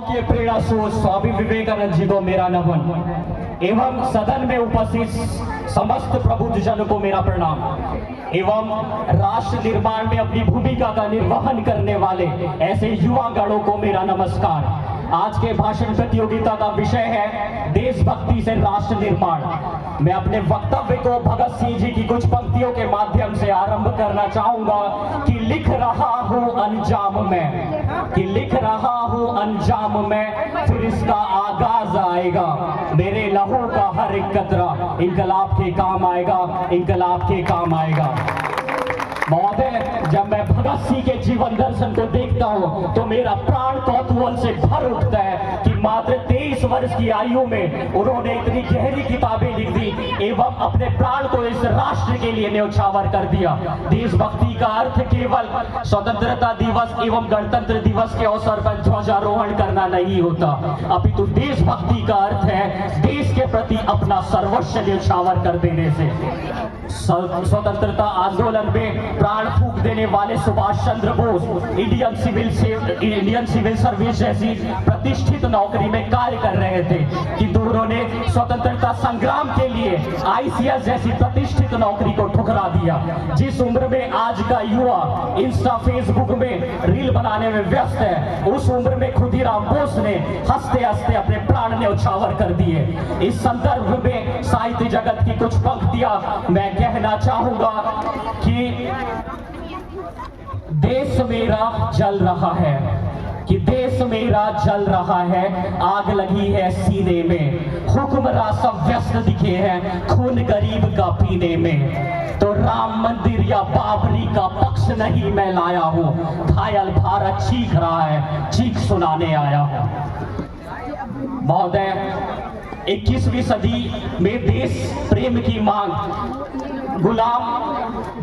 के प्रेरणा स्रोत स्वामी विवेकानंद जी को मेरा नमन एवं सदन में उपस्थित समस्त प्रबुद्धजन को मेरा प्रणाम एवं राष्ट्र निर्माण में अपनी भूमिका का निर्वहन करने वाले ऐसे युवा गणों को मेरा नमस्कार। आज के भाषण प्रतियोगिता का विषय है देशभक्ति से राष्ट्र निर्माण। मैं अपने वक्तव्य को भगत सिंह जी की कुछ पंक्तियों के माध्यम से आरंभ करना चाहूंगा कि लिख रहा हूं अंजाम में, कि लिख रहा हूं अंजाम में, फिर इसका आगाज आएगा। मेरे लहू का हर एक कतरा इनकलाब के काम आएगा, इनकलाब के काम आएगा। महोदय, जब मैं भगत सिंह के जीवन दर्शन को देखता हूं तो मेरा प्राण कौतूहल से भर उठता है कि मात्र 23 वर्ष की आयु में उन्होंने इतनी गहरी किताबें लिख दी एवं अपने प्राण को इस राष्ट्र के लिए न्यौछावर कर दिया। देशभक्ति का अर्थ केवल स्वतंत्रता दिवस एवं गणतंत्र दिवस के अवसर पर ध्वजारोहण करना नहीं होता, अपितु देशभक्ति का अर्थ है देश के प्रति अपना सर्वस्व न्यौछावर कर देने से। स्वतंत्रता आंदोलन में प्राण फूंक देने वाले Subhash Chandra Bose Indian civil service जैसी प्रतिष्ठित नौकरी में कार्य कर रहे थे, किंतु उन्होंने स्वतंत्रता संग्राम के लिए आईसीएस जैसी प्रतिष्ठित नौकरी को ठुकरा दिया। जिस उम्र में आज का युवा इंस्टा फेसबुक में रील बनाने में व्यस्त है, उस उम्र में खुदीराम बोस ने हंसते हंसते अपने प्राण न्यौछावर कर दिए। इस संदर्भ में साहित्य जगत की कुछ पंक्तियां मैं कहना चाहूंगा कि देश मेरा जल रहा है, कि देश मेरा जल रहा है, आग लगी है सीने में, हुक्मरां सब व्यस्त दिखे हैं खून गरीब का पीने में। तो राम मंदिर या बाबरी का पक्ष नहीं मैं लाया हूं, घायल भारत चीख रहा है, चीख सुनाने आया हूं। महोदय, 21वीं सदी में देश प्रेम की मांग गुलाम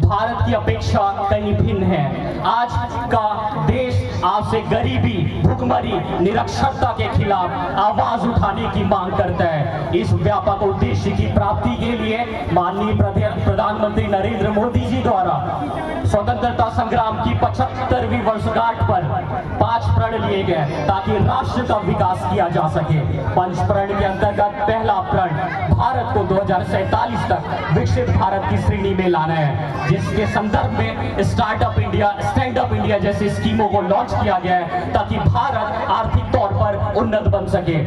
भारत की अपेक्षा कहीं भिन्न है। आज का देश आपसे गरीबी, भुखमरी, निरक्षरता के खिलाफ आवाज उठाने की मांग करता है। इस व्यापक उद्देश्य की प्राप्ति के लिए माननीय प्रधानमंत्री नरेंद्र मोदी जी द्वारा स्वतंत्रता संग्राम की 75वीं वर्षगांठ पर 5 प्रण लिए गए ताकि राष्ट्र का विकास किया जा सके। 5 प्रण के अंतर्गत पहला प्रण भारत को 2047 तक विकसित भारत की श्रेणी में लाना है, जिसके संदर्भ में startup India, stand up India जैसी स्कीमों को लॉन्च किया गया है ताकि भारत आर्थिक तौर पर उन्नत बन सके।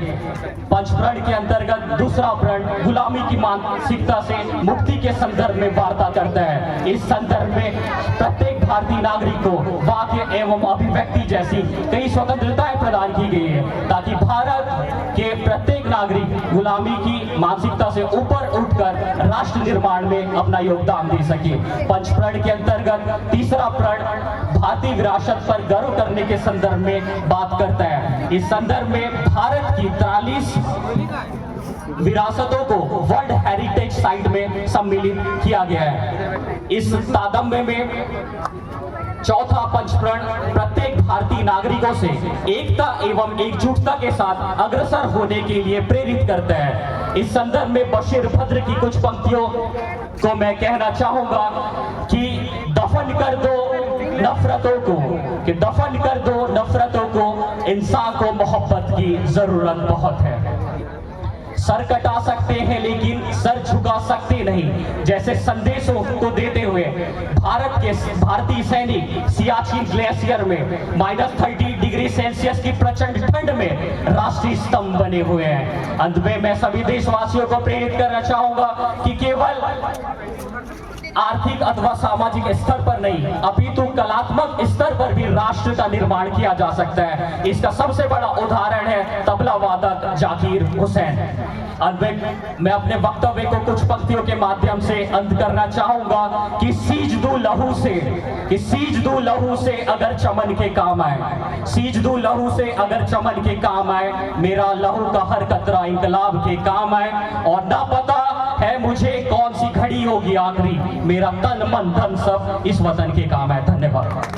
5 प्रण के अंतर्गत दूसरा प्रण गुलामी की मानसिकता से मुक्ति के संदर्भ में वार्ता करता है। इस संदर्भ में प्रत्येक भारतीय नागरिक को वाक्य एवं अभिव्यक्ति जैसी कई स्वतंत्रताएं प्रदान की गई है ताकि भारत के प्रत्येक नागरिक गुलामी की मानसिकता से ऊपर उठकर राष्ट्र निर्माण में अपना योगदान दे सके। 5 प्रण के अंतर्गत तीसरा प्रण भारतीय विरासत पर गर्व करने के संदर्भ में बात करता है। इस संदर्भ में भारत की 43 विरासतों को वर्ल्ड हेरिटेज साइट में सम्मिलित किया गया है। इस तादम्य में चौथा पंचप्रण प्रत्येक भारतीय नागरिकों से एकता एवं एकजुटता के साथ अग्रसर होने के लिए प्रेरित करता है। इस संदर्भ में बशीर भद्र की कुछ पंक्तियों को मैं कहना चाहूंगा कि दफन कर दो नफरतों को, कि दफन कर दो नफरतों को, इंसान को मोहब्बत की जरूरत बहुत है। सर कटा सकते हैं लेकिन सर झुका सकते नहीं जैसे संदेशों को देते हुए भारतीय सैनिक सियाचिन ग्लेशियर में -30 डिग्री सेल्सियस की प्रचंड ठंड में राष्ट्रीय स्तंभ बने हुए हैं। अंत में मैं सभी देशवासियों को प्रेरित करना चाहूंगा कि केवल आर्थिक अथवा सामाजिक स्तर पर नहीं अपितु कलात्मक स्तर पर भी राष्ट्र का निर्माण किया जा सकता है। इसका सबसे बड़ा उदाहरण है तबला वादक जाकिर हुसैन। मैं अपने वक्तव्य को कुछ पंक्तियों के माध्यम से अंत करना चाहूंगा कि सीज दू लहू से, कि सीज दू लहू से अगर चमन के काम आए, सीज दू लहू से अगर चमन के काम आए, मेरा लहू का हर कतरा इंकलाब के काम आए। और ना पता है मुझे कौन सी घड़ी होगी आखिरी, मेरा तन मन धन सब इस वतन के काम है। धन्यवाद।